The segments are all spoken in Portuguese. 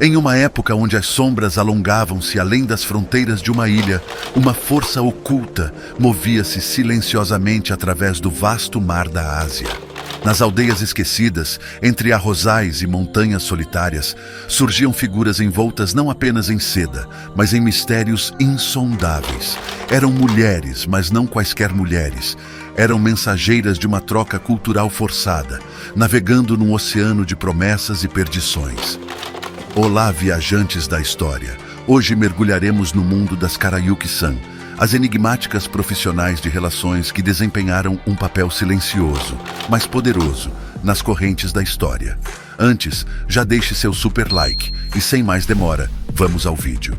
Em uma época onde as sombras alongavam-se além das fronteiras de uma ilha, uma força oculta movia-se silenciosamente através do vasto mar da Ásia. Nas aldeias esquecidas, entre arrozais e montanhas solitárias, surgiam figuras envoltas não apenas em seda, mas em mistérios insondáveis. Eram mulheres, mas não quaisquer mulheres. Eram mensageiras de uma troca cultural forçada, navegando num oceano de promessas e perdições. Olá, viajantes da história. Hoje mergulharemos no mundo das Karayuki-san, as enigmáticas profissionais de relações que desempenharam um papel silencioso, mas poderoso, nas correntes da história. Antes, já deixe seu super like e sem mais demora, vamos ao vídeo.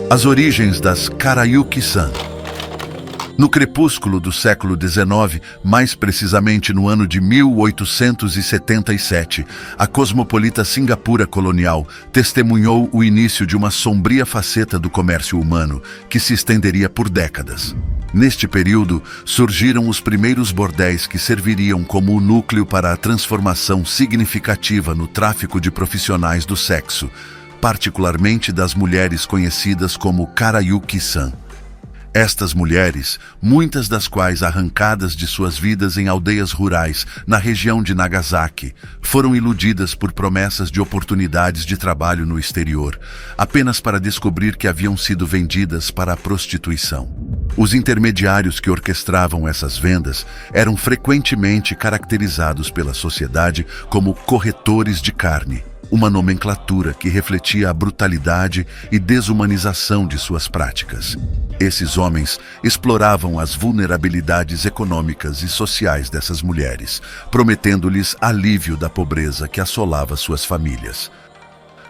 As origens das Karayuki-san. No crepúsculo do século XIX, mais precisamente no ano de 1877, a cosmopolita Singapura colonial testemunhou o início de uma sombria faceta do comércio humano que se estenderia por décadas. Neste período, surgiram os primeiros bordéis que serviriam como o núcleo para a transformação significativa no tráfico de profissionais do sexo, particularmente das mulheres conhecidas como Karayuki-san. Estas mulheres, muitas das quais arrancadas de suas vidas em aldeias rurais na região de Nagasaki, foram iludidas por promessas de oportunidades de trabalho no exterior, apenas para descobrir que haviam sido vendidas para a prostituição. Os intermediários que orquestravam essas vendas eram frequentemente caracterizados pela sociedade como corretores de carne, uma nomenclatura que refletia a brutalidade e desumanização de suas práticas. Esses homens exploravam as vulnerabilidades econômicas e sociais dessas mulheres, prometendo-lhes alívio da pobreza que assolava suas famílias.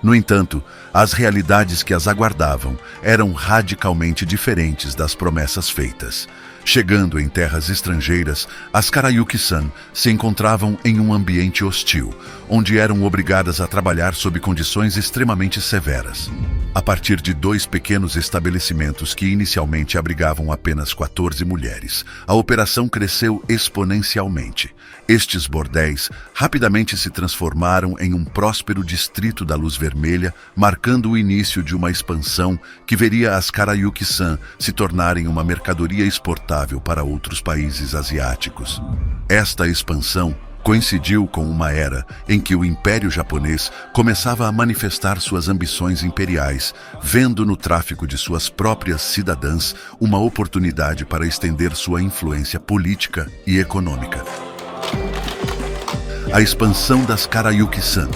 No entanto, as realidades que as aguardavam eram radicalmente diferentes das promessas feitas. Chegando em terras estrangeiras, as Karayuki-san se encontravam em um ambiente hostil, onde eram obrigadas a trabalhar sob condições extremamente severas. A partir de 2 pequenos estabelecimentos que inicialmente abrigavam apenas 14 mulheres, a operação cresceu exponencialmente. Estes bordéis rapidamente se transformaram em um próspero distrito da Luz Vermelha, marcando o início de uma expansão que veria as Karayuki-san se tornarem uma mercadoria exportável para outros países asiáticos. Esta expansão coincidiu com uma era em que o Império Japonês começava a manifestar suas ambições imperiais, vendo no tráfico de suas próprias cidadãs uma oportunidade para estender sua influência política e econômica. A expansão das Karayuki-san.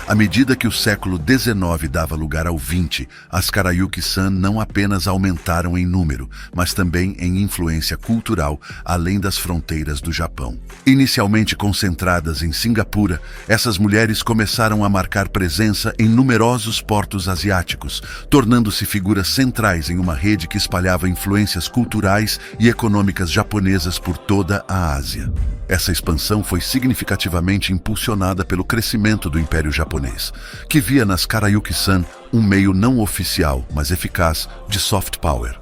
À medida que o século XIX dava lugar ao XX, as Karayuki-san não apenas aumentaram em número, mas também em influência cultural, além das fronteiras do Japão. Inicialmente concentradas em Singapura, essas mulheres começaram a marcar presença em numerosos portos asiáticos, tornando-se figuras centrais em uma rede que espalhava influências culturais e econômicas japonesas por toda a Ásia. Essa expansão foi significativamente impulsionada pelo crescimento do Império Japonês, que via nas Karayuki-san um meio não oficial, mas eficaz, de soft power.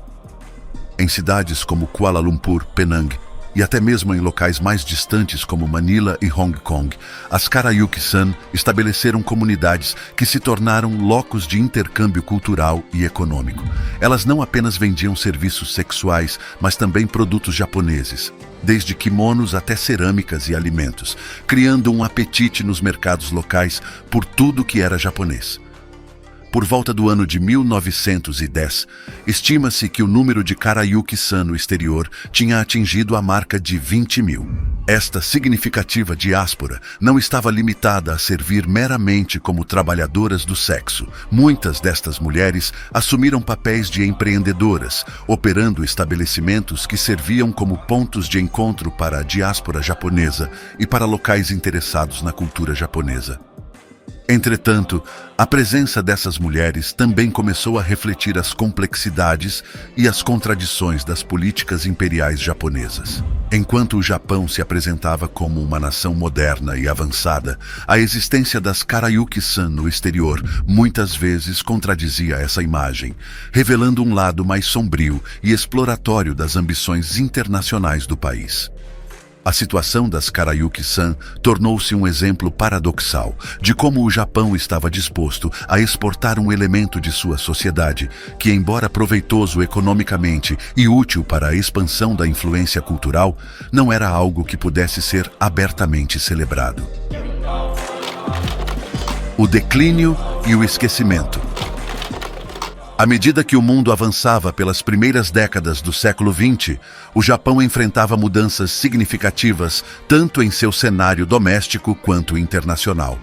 Em cidades como Kuala Lumpur, Penang, e até mesmo em locais mais distantes como Manila e Hong Kong, as Karayuki-san estabeleceram comunidades que se tornaram locos de intercâmbio cultural e econômico. Elas não apenas vendiam serviços sexuais, mas também produtos japoneses, desde kimonos até cerâmicas e alimentos, criando um apetite nos mercados locais por tudo que era japonês. Por volta do ano de 1910, estima-se que o número de Karayuki-san no exterior tinha atingido a marca de 20 mil. Esta significativa diáspora não estava limitada a servir meramente como trabalhadoras do sexo. Muitas destas mulheres assumiram papéis de empreendedoras, operando estabelecimentos que serviam como pontos de encontro para a diáspora japonesa e para locais interessados na cultura japonesa. Entretanto, a presença dessas mulheres também começou a refletir as complexidades e as contradições das políticas imperiais japonesas. Enquanto o Japão se apresentava como uma nação moderna e avançada, a existência das Karayuki-san no exterior muitas vezes contradizia essa imagem, revelando um lado mais sombrio e exploratório das ambições internacionais do país. A situação das Karayuki-san tornou-se um exemplo paradoxal de como o Japão estava disposto a exportar um elemento de sua sociedade que, embora proveitoso economicamente e útil para a expansão da influência cultural, não era algo que pudesse ser abertamente celebrado. O declínio e o esquecimento. À medida que o mundo avançava pelas primeiras décadas do século XX, o Japão enfrentava mudanças significativas tanto em seu cenário doméstico quanto internacional.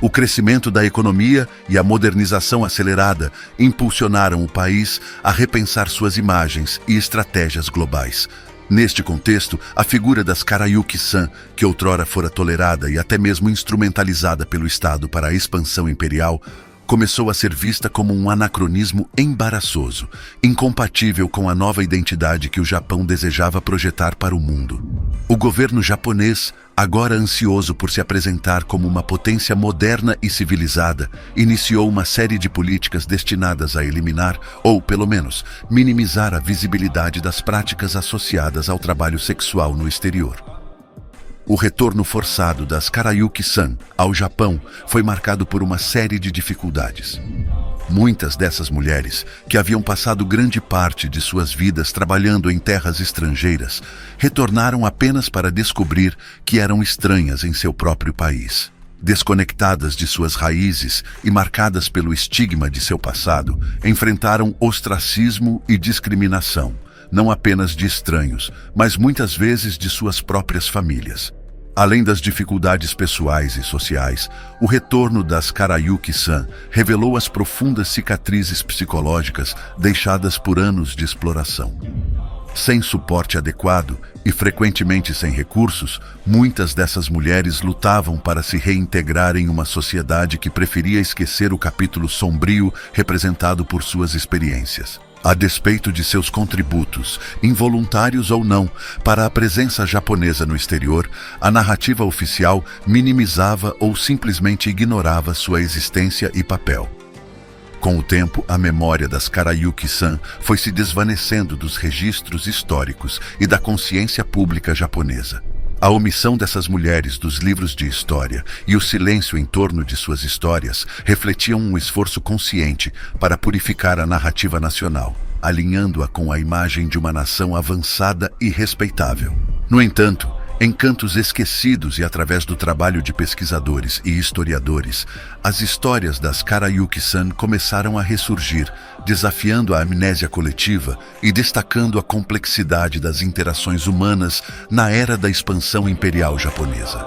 O crescimento da economia e a modernização acelerada impulsionaram o país a repensar suas imagens e estratégias globais. Neste contexto, a figura das Karayuki-san, que outrora fora tolerada e até mesmo instrumentalizada pelo Estado para a expansão imperial, começou a ser vista como um anacronismo embaraçoso, incompatível com a nova identidade que o Japão desejava projetar para o mundo. O governo japonês, agora ansioso por se apresentar como uma potência moderna e civilizada, iniciou uma série de políticas destinadas a eliminar, ou pelo menos, minimizar a visibilidade das práticas associadas ao trabalho sexual no exterior. O retorno forçado das Karayuki-san ao Japão foi marcado por uma série de dificuldades. Muitas dessas mulheres, que haviam passado grande parte de suas vidas trabalhando em terras estrangeiras, retornaram apenas para descobrir que eram estranhas em seu próprio país. Desconectadas de suas raízes e marcadas pelo estigma de seu passado, enfrentaram ostracismo e discriminação, não apenas de estranhos, mas muitas vezes de suas próprias famílias. Além das dificuldades pessoais e sociais, o retorno das Karayuki-san revelou as profundas cicatrizes psicológicas deixadas por anos de exploração. Sem suporte adequado e frequentemente sem recursos, muitas dessas mulheres lutavam para se reintegrar em uma sociedade que preferia esquecer o capítulo sombrio representado por suas experiências. A despeito de seus contributos, involuntários ou não, para a presença japonesa no exterior, a narrativa oficial minimizava ou simplesmente ignorava sua existência e papel. Com o tempo, a memória das Karayuki-san foi se desvanecendo dos registros históricos e da consciência pública japonesa. A omissão dessas mulheres dos livros de história e o silêncio em torno de suas histórias refletiam um esforço consciente para purificar a narrativa nacional, alinhando-a com a imagem de uma nação avançada e respeitável. No entanto, em cantos esquecidos e através do trabalho de pesquisadores e historiadores, as histórias das Karayuki-san começaram a ressurgir, desafiando a amnésia coletiva e destacando a complexidade das interações humanas na era da expansão imperial japonesa.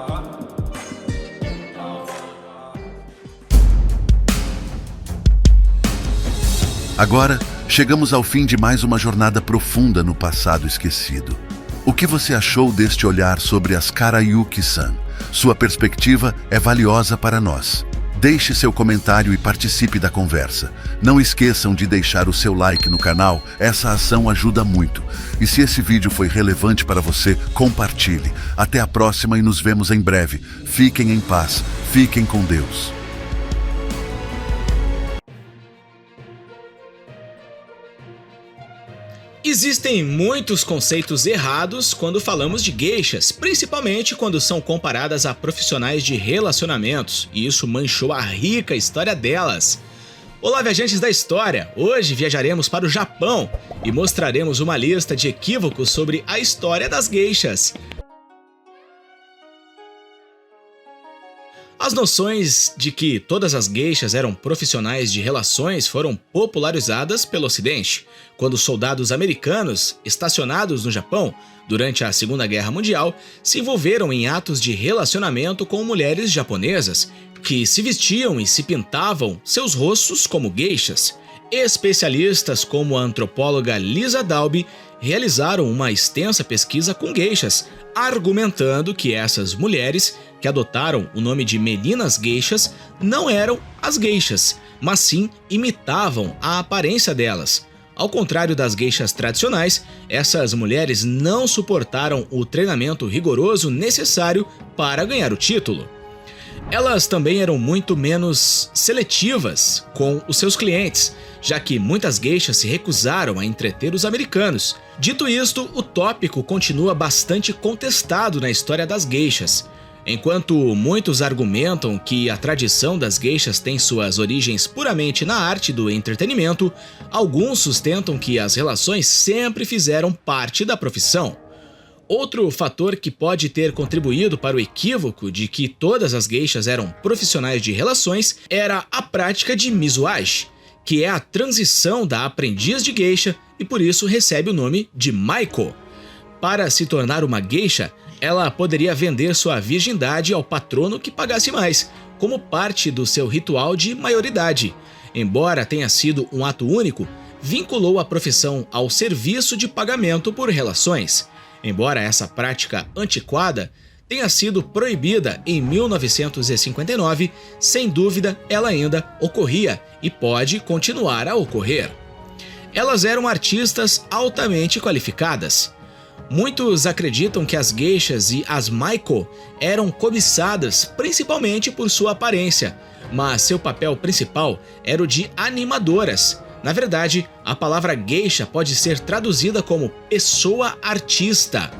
Agora, chegamos ao fim de mais uma jornada profunda no passado esquecido. O que você achou deste olhar sobre as Karayuki-san? Sua perspectiva é valiosa para nós. Deixe seu comentário e participe da conversa. Não esqueçam de deixar o seu like no canal, essa ação ajuda muito. E se esse vídeo foi relevante para você, compartilhe. Até a próxima e nos vemos em breve. Fiquem em paz, fiquem com Deus. Existem muitos conceitos errados quando falamos de geishas, principalmente quando são comparadas a profissionais de relacionamentos, e isso manchou a rica história delas. Olá, viajantes da história! Hoje viajaremos para o Japão e mostraremos uma lista de equívocos sobre a história das geishas. As noções de que todas as geishas eram profissionais de relações foram popularizadas pelo Ocidente, quando soldados americanos, estacionados no Japão durante a Segunda Guerra Mundial, se envolveram em atos de relacionamento com mulheres japonesas, que se vestiam e se pintavam seus rostos como geishas. Especialistas como a antropóloga Lisa Dalby realizaram uma extensa pesquisa com geishas, argumentando que essas mulheres, que adotaram o nome de meninas geishas, não eram as geishas, mas sim imitavam a aparência delas. Ao contrário das geishas tradicionais, essas mulheres não suportaram o treinamento rigoroso necessário para ganhar o título. Elas também eram muito menos seletivas com os seus clientes, já que muitas geishas se recusaram a entreter os americanos. Dito isto, o tópico continua bastante contestado na história das geishas. Enquanto muitos argumentam que a tradição das geishas tem suas origens puramente na arte do entretenimento, alguns sustentam que as relações sempre fizeram parte da profissão. Outro fator que pode ter contribuído para o equívoco de que todas as geishas eram profissionais de relações era a prática de mizuage, que é a transição da aprendiz de geisha e por isso recebe o nome de maiko. Para se tornar uma geisha, ela poderia vender sua virgindade ao patrono que pagasse mais, como parte do seu ritual de maioridade. Embora tenha sido um ato único, vinculou a profissão ao serviço de pagamento por relações. Embora essa prática antiquada tenha sido proibida em 1959, sem dúvida ela ainda ocorria e pode continuar a ocorrer. Elas eram artistas altamente qualificadas. Muitos acreditam que as geishas e as maiko eram cobiçadas principalmente por sua aparência, mas seu papel principal era o de animadoras. Na verdade, a palavra geisha pode ser traduzida como pessoa artista.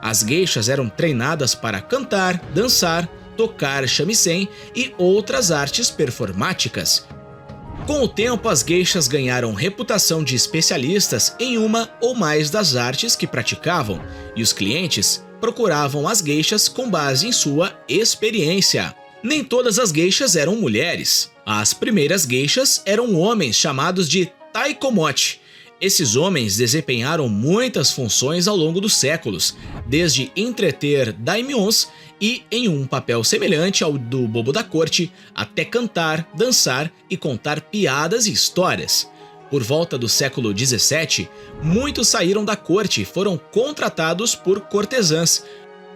As geishas eram treinadas para cantar, dançar, tocar shamisen e outras artes performáticas. Com o tempo, as geishas ganharam reputação de especialistas em uma ou mais das artes que praticavam, e os clientes procuravam as geishas com base em sua experiência. Nem todas as geishas eram mulheres. As primeiras geishas eram homens chamados de taikomochi. Esses homens desempenharam muitas funções ao longo dos séculos, desde entreter daimyons e em um papel semelhante ao do bobo da corte, até cantar, dançar e contar piadas e histórias. Por volta do século XVII, muitos saíram da corte e foram contratados por cortesãs,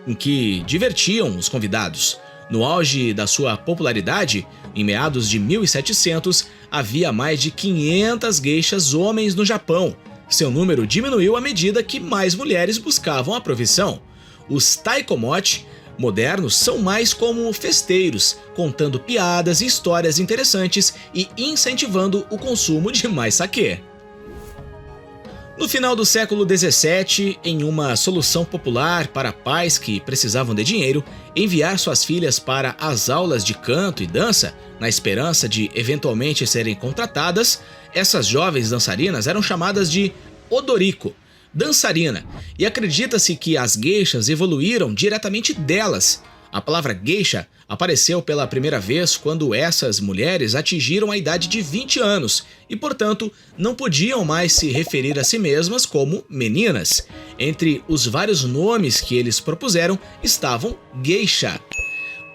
em que divertiam os convidados. No auge da sua popularidade, em meados de 1700, havia mais de 500 geishas homens no Japão. Seu número diminuiu à medida que mais mulheres buscavam a profissão. Os taikomochi modernos são mais como festeiros, contando piadas e histórias interessantes e incentivando o consumo de mais saquê. No final do século XVII, em uma solução popular para pais que precisavam de dinheiro, enviar suas filhas para as aulas de canto e dança, na esperança de eventualmente serem contratadas, essas jovens dançarinas eram chamadas de odoriko, dançarina, e acredita-se que as geishas evoluíram diretamente delas. A palavra geisha apareceu pela primeira vez quando essas mulheres atingiram a idade de 20 anos e, portanto, não podiam mais se referir a si mesmas como meninas. Entre os vários nomes que eles propuseram estavam geisha.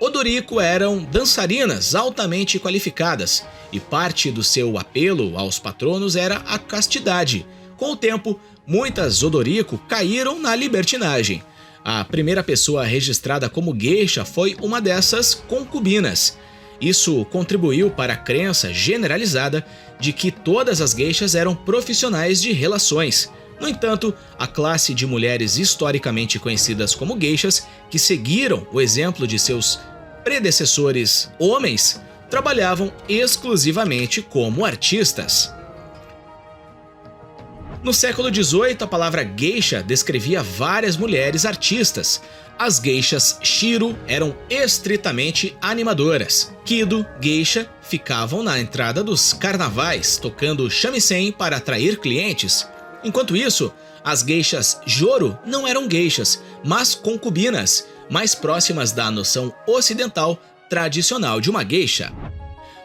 Odoriko eram dançarinas altamente qualificadas e parte do seu apelo aos patronos era a castidade. Com o tempo, muitas odoriko caíram na libertinagem. A primeira pessoa registrada como geisha foi uma dessas concubinas. Isso contribuiu para a crença generalizada de que todas as geishas eram profissionais de relações. No entanto, a classe de mulheres historicamente conhecidas como geishas, que seguiram o exemplo de seus predecessores homens, trabalhavam exclusivamente como artistas. No século XVIII, a palavra geisha descrevia várias mulheres artistas. As geishas shiro eram estritamente animadoras. Kido, geisha, ficavam na entrada dos carnavais, tocando shamisen para atrair clientes. Enquanto isso, as geishas joro não eram geishas, mas concubinas, mais próximas da noção ocidental tradicional de uma geisha.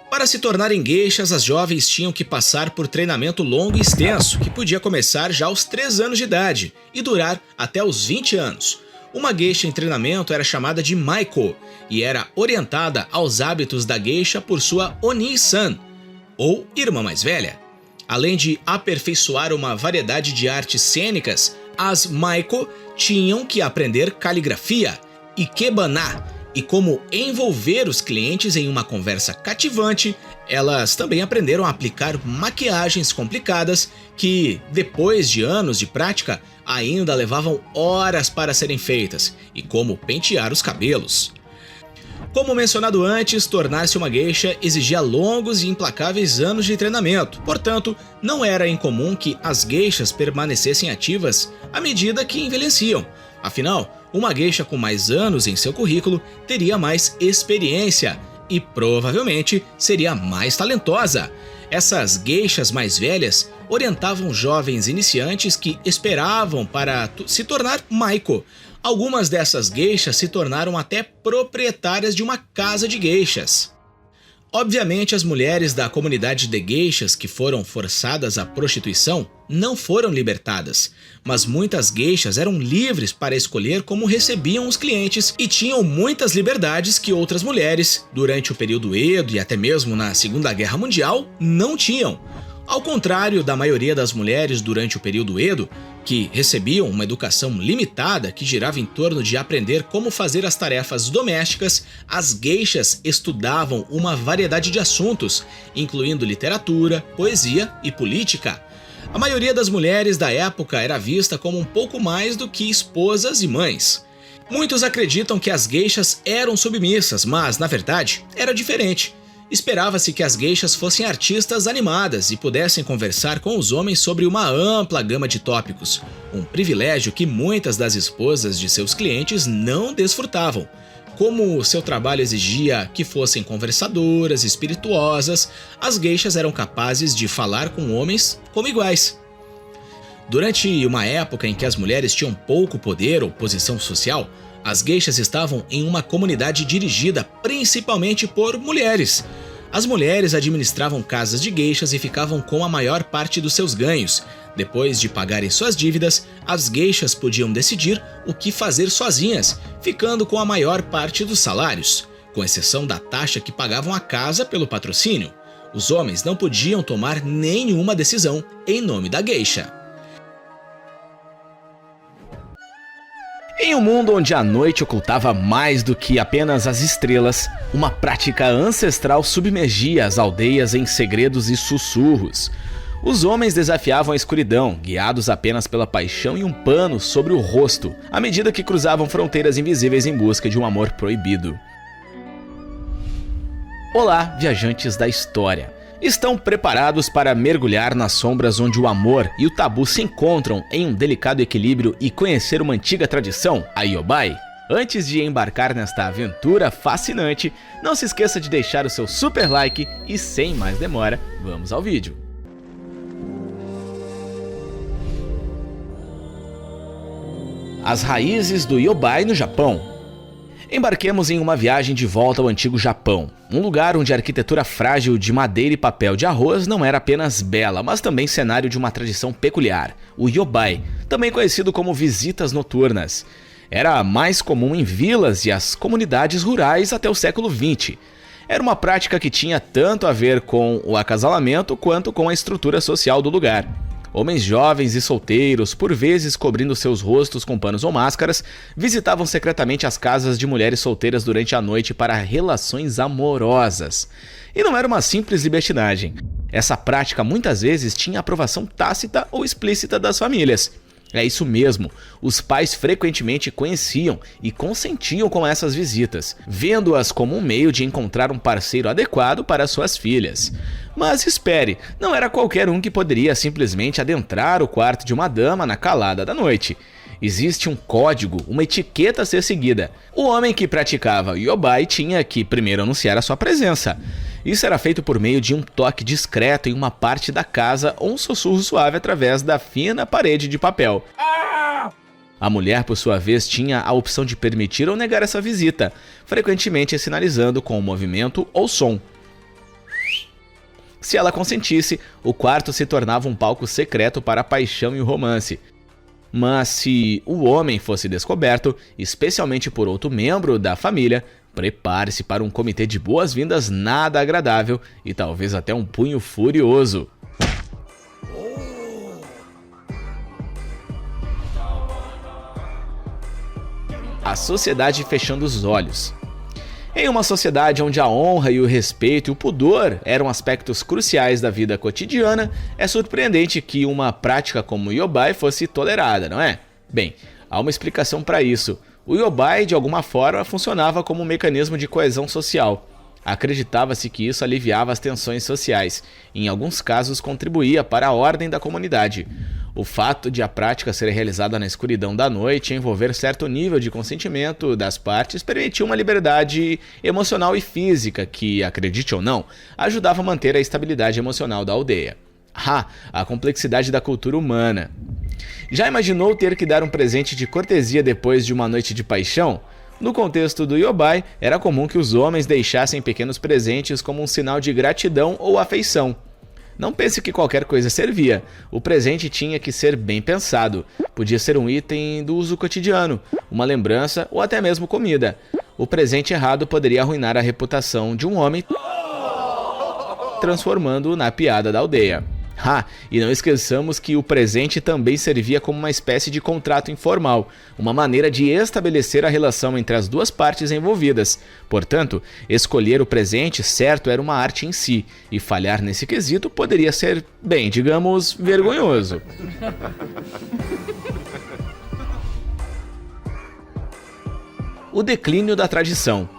Para se tornarem geishas, as jovens tinham que passar por treinamento longo e extenso, que podia começar já aos 3 anos de idade e durar até os 20 anos. Uma geisha em treinamento era chamada de maiko e era orientada aos hábitos da geisha por sua Oni-san, ou irmã mais velha. Além de aperfeiçoar uma variedade de artes cênicas, as maiko tinham que aprender caligrafia, ikebana e como envolver os clientes em uma conversa cativante. Elas também aprenderam a aplicar maquiagens complicadas que, depois de anos de prática, ainda levavam horas para serem feitas, e como pentear os cabelos. Como mencionado antes, tornar-se uma geisha exigia longos e implacáveis anos de treinamento, portanto, não era incomum que as geishas permanecessem ativas à medida que envelheciam. Afinal, uma geisha com mais anos em seu currículo teria mais experiência e provavelmente seria mais talentosa. Essas geishas mais velhas orientavam jovens iniciantes que esperavam para se tornar maiko. Algumas dessas geishas se tornaram até proprietárias de uma casa de geishas. Obviamente, as mulheres da comunidade de geishas que foram forçadas à prostituição não foram libertadas, mas muitas geishas eram livres para escolher como recebiam os clientes e tinham muitas liberdades que outras mulheres, durante o período Edo e até mesmo na Segunda Guerra Mundial, não tinham. Ao contrário da maioria das mulheres durante o período Edo, que recebiam uma educação limitada que girava em torno de aprender como fazer as tarefas domésticas, as geishas estudavam uma variedade de assuntos, incluindo literatura, poesia e política. A maioria das mulheres da época era vista como um pouco mais do que esposas e mães. Muitos acreditam que as geishas eram submissas, mas, na verdade, era diferente. Esperava-se que as geishas fossem artistas animadas e pudessem conversar com os homens sobre uma ampla gama de tópicos, um privilégio que muitas das esposas de seus clientes não desfrutavam. Como seu trabalho exigia que fossem conversadoras, espirituosas, as geishas eram capazes de falar com homens como iguais. Durante uma época em que as mulheres tinham pouco poder ou posição social, as geishas estavam em uma comunidade dirigida principalmente por mulheres. As mulheres administravam casas de geishas e ficavam com a maior parte dos seus ganhos. Depois de pagarem suas dívidas, as geishas podiam decidir o que fazer sozinhas, ficando com a maior parte dos salários, com exceção da taxa que pagavam à casa pelo patrocínio. Os homens não podiam tomar nenhuma decisão em nome da geisha. Em um mundo onde a noite ocultava mais do que apenas as estrelas, uma prática ancestral submergia as aldeias em segredos e sussurros. Os homens desafiavam a escuridão, guiados apenas pela paixão e um pano sobre o rosto, à medida que cruzavam fronteiras invisíveis em busca de um amor proibido. Olá, viajantes da história! Estão preparados para mergulhar nas sombras onde o amor e o tabu se encontram em um delicado equilíbrio e conhecer uma antiga tradição, a Yobai? Antes de embarcar nesta aventura fascinante, não se esqueça de deixar o seu super like e, sem mais demora, vamos ao vídeo. As raízes do Yobai no Japão. Embarquemos em uma viagem de volta ao antigo Japão, um lugar onde a arquitetura frágil de madeira e papel de arroz não era apenas bela, mas também cenário de uma tradição peculiar, o Yobai, também conhecido como visitas noturnas. Era mais comum em vilas e as comunidades rurais até o século XX. Era uma prática que tinha tanto a ver com o acasalamento quanto com a estrutura social do lugar. Homens jovens e solteiros, por vezes cobrindo seus rostos com panos ou máscaras, visitavam secretamente as casas de mulheres solteiras durante a noite para relações amorosas. E não era uma simples libertinagem. Essa prática muitas vezes tinha aprovação tácita ou explícita das famílias. É isso mesmo, os pais frequentemente conheciam e consentiam com essas visitas, vendo-as como um meio de encontrar um parceiro adequado para suas filhas. Mas espere, não era qualquer um que poderia simplesmente adentrar o quarto de uma dama na calada da noite. Existe um código, uma etiqueta a ser seguida. O homem que praticava Yobai tinha que primeiro anunciar a sua presença. Isso era feito por meio de um toque discreto em uma parte da casa ou um sussurro suave através da fina parede de papel. A mulher, por sua vez, tinha a opção de permitir ou negar essa visita, frequentemente sinalizando com um movimento ou som. Se ela consentisse, o quarto se tornava um palco secreto para a paixão e o romance. Mas se o homem fosse descoberto, especialmente por outro membro da família, prepare-se para um comitê de boas-vindas nada agradável e talvez até um punho furioso. a sociedade fechando os olhos. Em uma sociedade onde a honra e o respeito e o pudor eram aspectos cruciais da vida cotidiana, é surpreendente que uma prática como o Yobai fosse tolerada, não é? Bem, há uma explicação para isso. O Yobai, de alguma forma, funcionava como um mecanismo de coesão social. Acreditava-se que isso aliviava as tensões sociais e, em alguns casos, contribuía para a ordem da comunidade. O fato de a prática ser realizada na escuridão da noite e envolver certo nível de consentimento das partes permitia uma liberdade emocional e física que, acredite ou não, ajudava a manter a estabilidade emocional da aldeia. A complexidade da cultura humana. Já imaginou ter que dar um presente de cortesia depois de uma noite de paixão? No contexto do Yobai, era comum que os homens deixassem pequenos presentes como um sinal de gratidão ou afeição. Não pense que qualquer coisa servia. O presente tinha que ser bem pensado. Podia ser um item do uso cotidiano, uma lembrança ou até mesmo comida. O presente errado poderia arruinar a reputação de um homem, transformando-o na piada da aldeia. E não esqueçamos que o presente também servia como uma espécie de contrato informal, uma maneira de estabelecer a relação entre as duas partes envolvidas. Portanto, escolher o presente certo era uma arte em si, e falhar nesse quesito poderia ser, bem, digamos, vergonhoso. O declínio da tradição.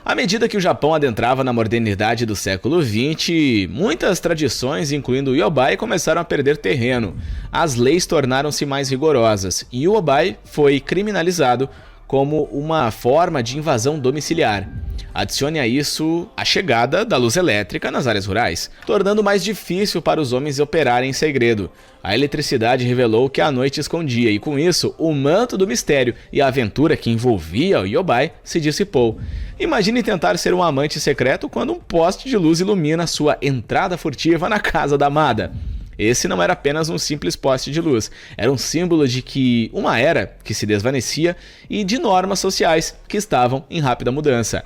À medida que o Japão adentrava na modernidade do século XX, muitas tradições, incluindo o Yobai, começaram a perder terreno. As leis tornaram-se mais rigorosas e o Yobai foi criminalizado como uma forma de invasão domiciliar. Adicione a isso a chegada da luz elétrica nas áreas rurais, tornando mais difícil para os homens operarem em segredo. A eletricidade revelou o que a noite escondia e, com isso, o manto do mistério e a aventura que envolvia o Yobai se dissipou. Imagine tentar ser um amante secreto quando um poste de luz ilumina sua entrada furtiva na casa da amada. Esse não era apenas um simples poste de luz, era um símbolo de que uma era que se desvanecia e de normas sociais que estavam em rápida mudança.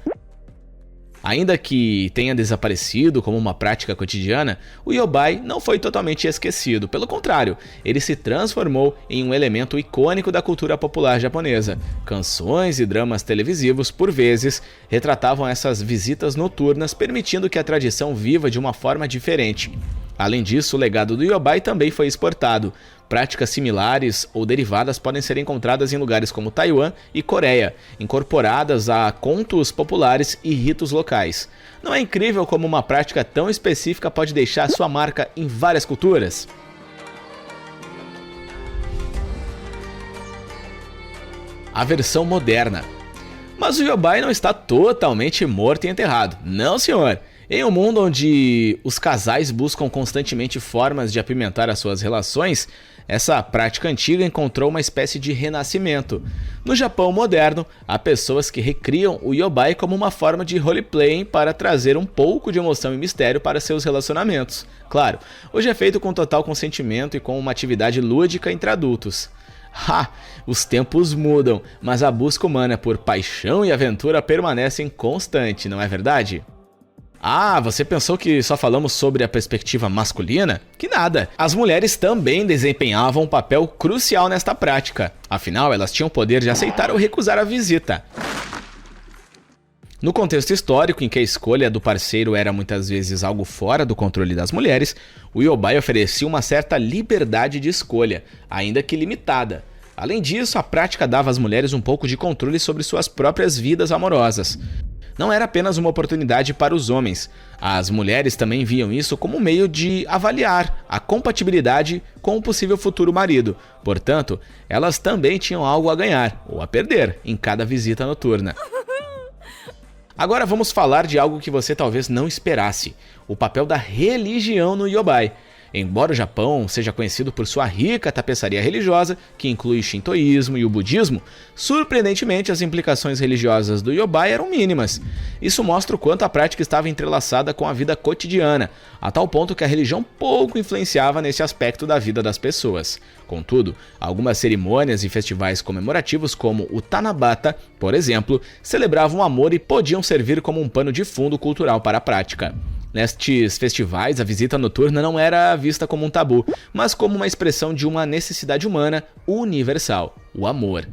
Ainda que tenha desaparecido como uma prática cotidiana, o Yobai não foi totalmente esquecido. Pelo contrário, ele se transformou em um elemento icônico da cultura popular japonesa. Canções e dramas televisivos, por vezes, retratavam essas visitas noturnas, permitindo que a tradição viva de uma forma diferente. Além disso, o legado do Yobai também foi exportado. Práticas similares ou derivadas podem ser encontradas em lugares como Taiwan e Coreia, incorporadas a contos populares e ritos locais. Não é incrível como uma prática tão específica pode deixar sua marca em várias culturas? A versão moderna. Mas o Yobai não está totalmente morto e enterrado. Não, senhor! Em um mundo onde os casais buscam constantemente formas de apimentar as suas relações, essa prática antiga encontrou uma espécie de renascimento. No Japão moderno, há pessoas que recriam o Yobai como uma forma de roleplaying para trazer um pouco de emoção e mistério para seus relacionamentos. Claro, hoje é feito com total consentimento e com uma atividade lúdica entre adultos. Os tempos mudam, mas a busca humana por paixão e aventura permanece constante, não é verdade? Você pensou que só falamos sobre a perspectiva masculina? Que nada! As mulheres também desempenhavam um papel crucial nesta prática. Afinal, elas tinham o poder de aceitar ou recusar a visita. No contexto histórico, em que a escolha do parceiro era muitas vezes algo fora do controle das mulheres, o Yobai oferecia uma certa liberdade de escolha, ainda que limitada. Além disso, a prática dava às mulheres um pouco de controle sobre suas próprias vidas amorosas. Não era apenas uma oportunidade para os homens. As mulheres também viam isso como um meio de avaliar a compatibilidade com o possível futuro marido. Portanto, elas também tinham algo a ganhar ou a perder em cada visita noturna. Agora vamos falar de algo que você talvez não esperasse: o papel da religião no Yobai. Embora o Japão seja conhecido por sua rica tapeçaria religiosa, que inclui o shintoísmo e o budismo, surpreendentemente as implicações religiosas do Yobai eram mínimas. Isso mostra o quanto a prática estava entrelaçada com a vida cotidiana, a tal ponto que a religião pouco influenciava nesse aspecto da vida das pessoas. Contudo, algumas cerimônias e festivais comemorativos, como o Tanabata, por exemplo, celebravam o amor e podiam servir como um pano de fundo cultural para a prática. Nestes festivais, a visita noturna não era vista como um tabu, mas como uma expressão de uma necessidade humana universal. o amor.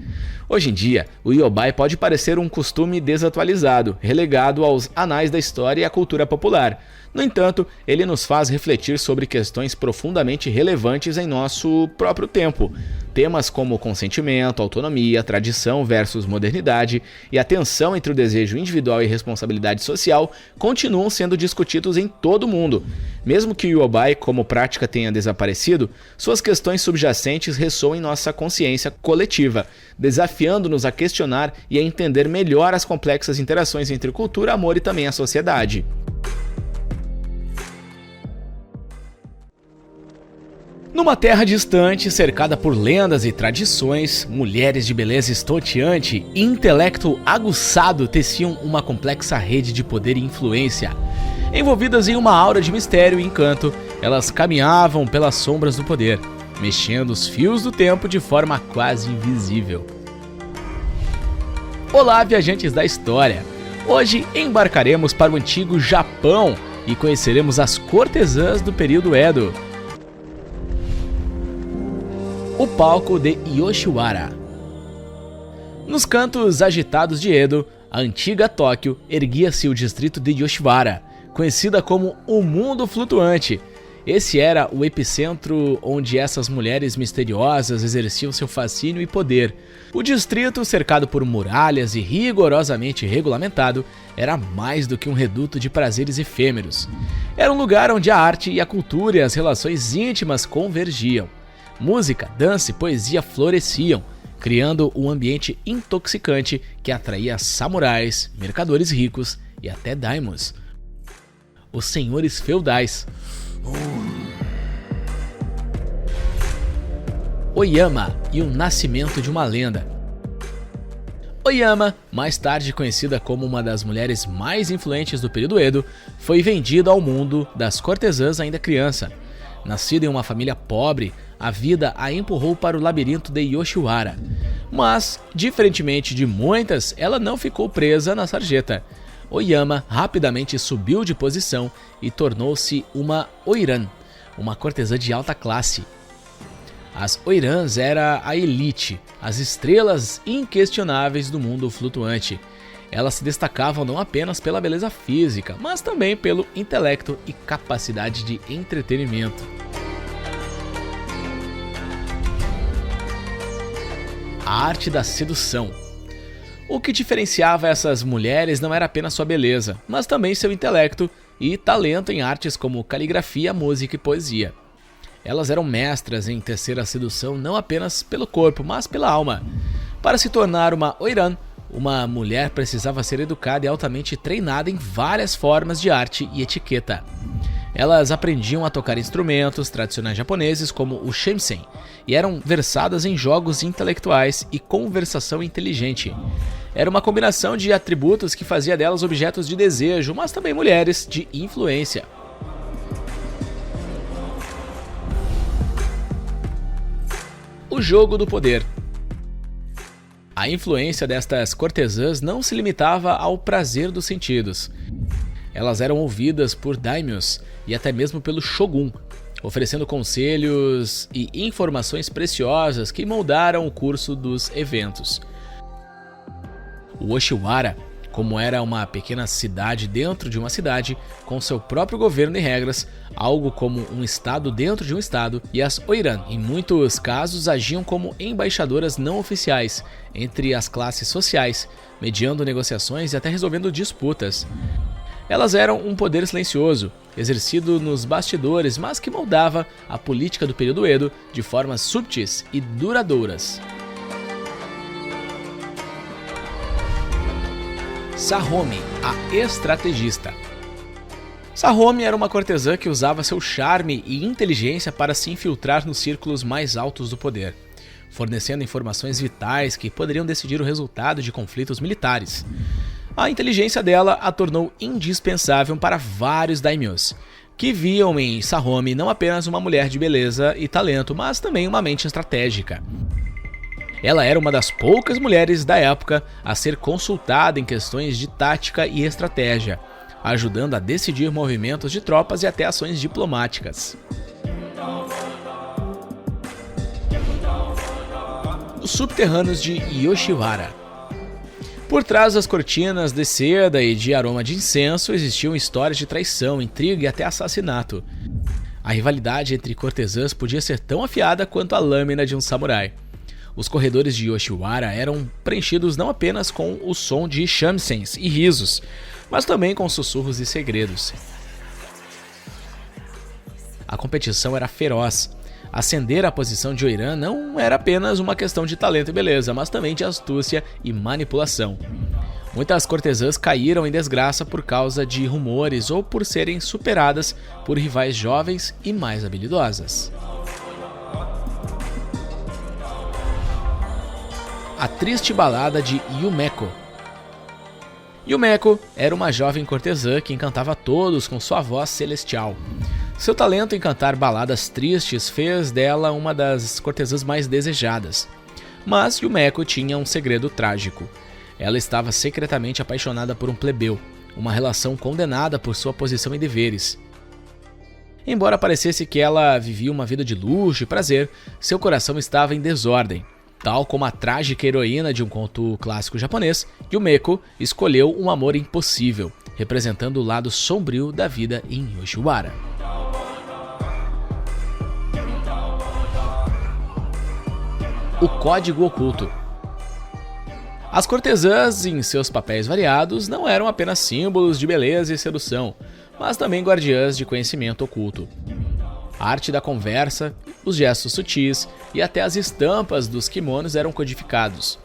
Hoje em dia, o Iyobai pode parecer um costume desatualizado, relegado aos anais da história e à cultura popular. No entanto, ele nos faz refletir sobre questões profundamente relevantes em nosso próprio tempo. Temas como consentimento, autonomia, tradição versus modernidade e a tensão entre o desejo individual e responsabilidade social continuam sendo discutidos em todo o mundo. Mesmo que o Iyobai como prática tenha desaparecido, suas questões subjacentes ressoam em nossa consciência coletiva, desafiando-nos a questionar e a entender melhor as complexas interações entre cultura, amor e também a sociedade. Numa terra distante, cercada por lendas e tradições, mulheres de beleza estonteante e intelecto aguçado teciam uma complexa rede de poder e influência. Envolvidas em uma aura de mistério e encanto, elas caminhavam pelas sombras do poder, mexendo os fios do tempo de forma quase invisível. Olá, viajantes da história! Hoje embarcaremos para o antigo Japão e conheceremos as cortesãs do período Edo. O palco de Yoshiwara. Nos cantos agitados de Edo, a antiga Tóquio, erguia-se o distrito de Yoshiwara, conhecida como o Mundo Flutuante. Esse era o epicentro onde essas mulheres misteriosas exerciam seu fascínio e poder. O distrito, cercado por muralhas e rigorosamente regulamentado, era mais do que um reduto de prazeres efêmeros. Era um lugar onde a arte e a cultura e as relações íntimas convergiam. Música, dança e poesia floresciam, criando um ambiente intoxicante que atraía samurais, mercadores ricos e até daimons, os senhores feudais. Oyama e o nascimento de uma lenda. Oyama, mais tarde conhecida como uma das mulheres mais influentes do período Edo, foi vendida ao mundo das cortesãs ainda criança. Nascida em uma família pobre, a vida a empurrou para o labirinto de Yoshiwara. Mas, diferentemente de muitas, ela não ficou presa na sarjeta. Oyama rapidamente subiu de posição e tornou-se uma oiran, uma cortesã de alta classe. As oirãs eram a elite, as estrelas inquestionáveis do mundo flutuante. Elas se destacavam não apenas pela beleza física, mas também pelo intelecto e capacidade de entretenimento. A arte da sedução. O que diferenciava essas mulheres não era apenas sua beleza, mas também seu intelecto e talento em artes como caligrafia, música e poesia. Elas eram mestras em tecer a sedução não apenas pelo corpo, mas pela alma. Para se tornar uma oiran, uma mulher precisava ser educada e altamente treinada em várias formas de arte e etiqueta. Elas aprendiam a tocar instrumentos tradicionais japoneses como o shamisen e eram versadas em jogos intelectuais e conversação inteligente. Era uma combinação de atributos que fazia delas objetos de desejo, mas também mulheres de influência. O jogo do poder. A influência destas cortesãs não se limitava ao prazer dos sentidos. Elas eram ouvidas por daimyos e até mesmo pelo shogun, oferecendo conselhos e informações preciosas que moldaram o curso dos eventos. O Yoshiwara, como era uma pequena cidade dentro de uma cidade, com seu próprio governo e regras, algo como um estado dentro de um estado, e as oiran, em muitos casos, agiam como embaixadoras não oficiais entre as classes sociais, mediando negociações e até resolvendo disputas. Elas eram um poder silencioso, exercido nos bastidores, mas que moldava a política do período Edo de formas subtis e duradouras. Sahomi, a estrategista. Sahomi era uma cortesã que usava seu charme e inteligência para se infiltrar nos círculos mais altos do poder, fornecendo informações vitais que poderiam decidir o resultado de conflitos militares. A inteligência dela a tornou indispensável para vários daimyos, que viam em Sahomi não apenas uma mulher de beleza e talento, mas também uma mente estratégica. Ela era uma das poucas mulheres da época a ser consultada em questões de tática e estratégia, ajudando a decidir movimentos de tropas e até ações diplomáticas. os subterrâneos de Yoshiwara. Por trás das cortinas de seda e de aroma de incenso existiam histórias de traição, intriga e até assassinato. A rivalidade entre cortesãs podia ser tão afiada quanto a lâmina de um samurai. Os corredores de Yoshiwara eram preenchidos não apenas com o som de shamsens e risos, mas também com sussurros e segredos. A competição era feroz. Ascender à posição de Oiran não era apenas uma questão de talento e beleza, mas também de astúcia e manipulação. Muitas cortesãs caíram em desgraça por causa de rumores ou por serem superadas por rivais jovens e mais habilidosas. A triste balada de Yumeko. Yumeko era uma jovem cortesã que encantava todos com sua voz celestial. Seu talento em cantar baladas tristes fez dela uma das cortesãs mais desejadas. Mas Yumeko tinha um segredo trágico. Ela estava secretamente apaixonada por um plebeu, uma relação condenada por sua posição e deveres. Embora parecesse que ela vivia uma vida de luxo e prazer, seu coração estava em desordem. Tal como a trágica heroína de um conto clássico japonês, Yumeko escolheu um amor impossível, representando o lado sombrio da vida em Yoshiwara. O código oculto. As cortesãs, em seus papéis variados, não eram apenas símbolos de beleza e sedução, mas também guardiãs de conhecimento oculto. A arte da conversa, os gestos sutis e até as estampas dos kimonos eram codificados.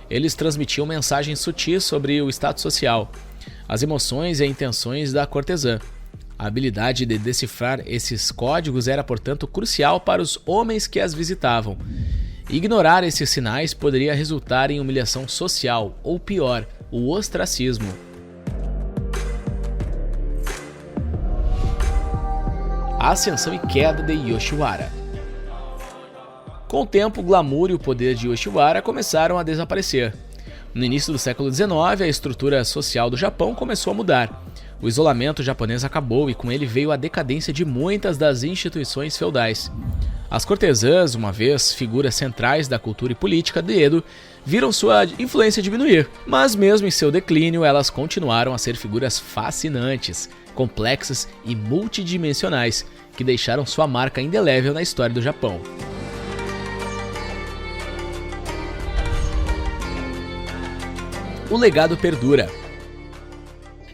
Eles transmitiam mensagens sutis sobre o status social, as emoções e intenções da cortesã. A habilidade de decifrar esses códigos era, portanto, crucial para os homens que as visitavam. Ignorar esses sinais poderia resultar em humilhação social, ou pior, o ostracismo. A ascensão e queda de Yoshiwara. Com o tempo, o glamour e o poder de Yoshiwara começaram a desaparecer. No início do século XIX, a estrutura social do Japão começou a mudar. O isolamento japonês acabou e com ele veio a decadência de muitas das instituições feudais. As cortesãs, uma vez figuras centrais da cultura e política de Edo, viram sua influência diminuir, mas mesmo em seu declínio elas continuaram a ser figuras fascinantes, complexas e multidimensionais, que deixaram sua marca indelével na história do Japão. O legado perdura.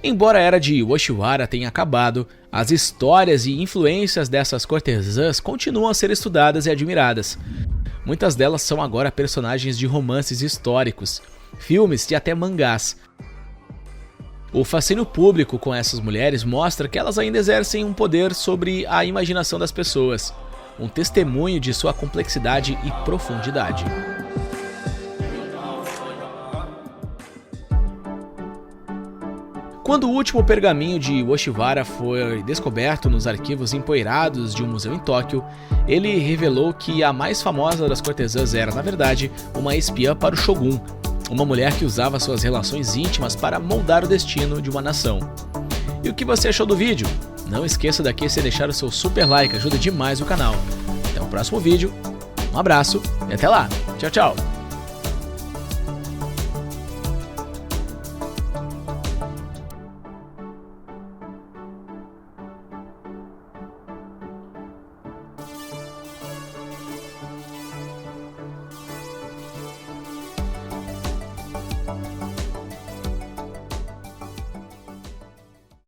Embora a era de Yoshiwara tenha acabado, as histórias e influências dessas cortesãs continuam a ser estudadas e admiradas. Muitas delas são agora personagens de romances históricos, filmes e até mangás. O fascínio público com essas mulheres mostra que elas ainda exercem um poder sobre a imaginação das pessoas, um testemunho de sua complexidade e profundidade. Quando o último pergaminho de Yoshiwara foi descoberto nos arquivos empoeirados de um museu em Tóquio, ele revelou que a mais famosa das cortesãs era, na verdade, uma espiã para o Shogun, uma mulher que usava suas relações íntimas para moldar o destino de uma nação. E o que você achou do vídeo? Não esqueça daqui de deixar o seu super like, ajuda demais o canal. Até o próximo vídeo, um abraço e até lá, tchau, tchau!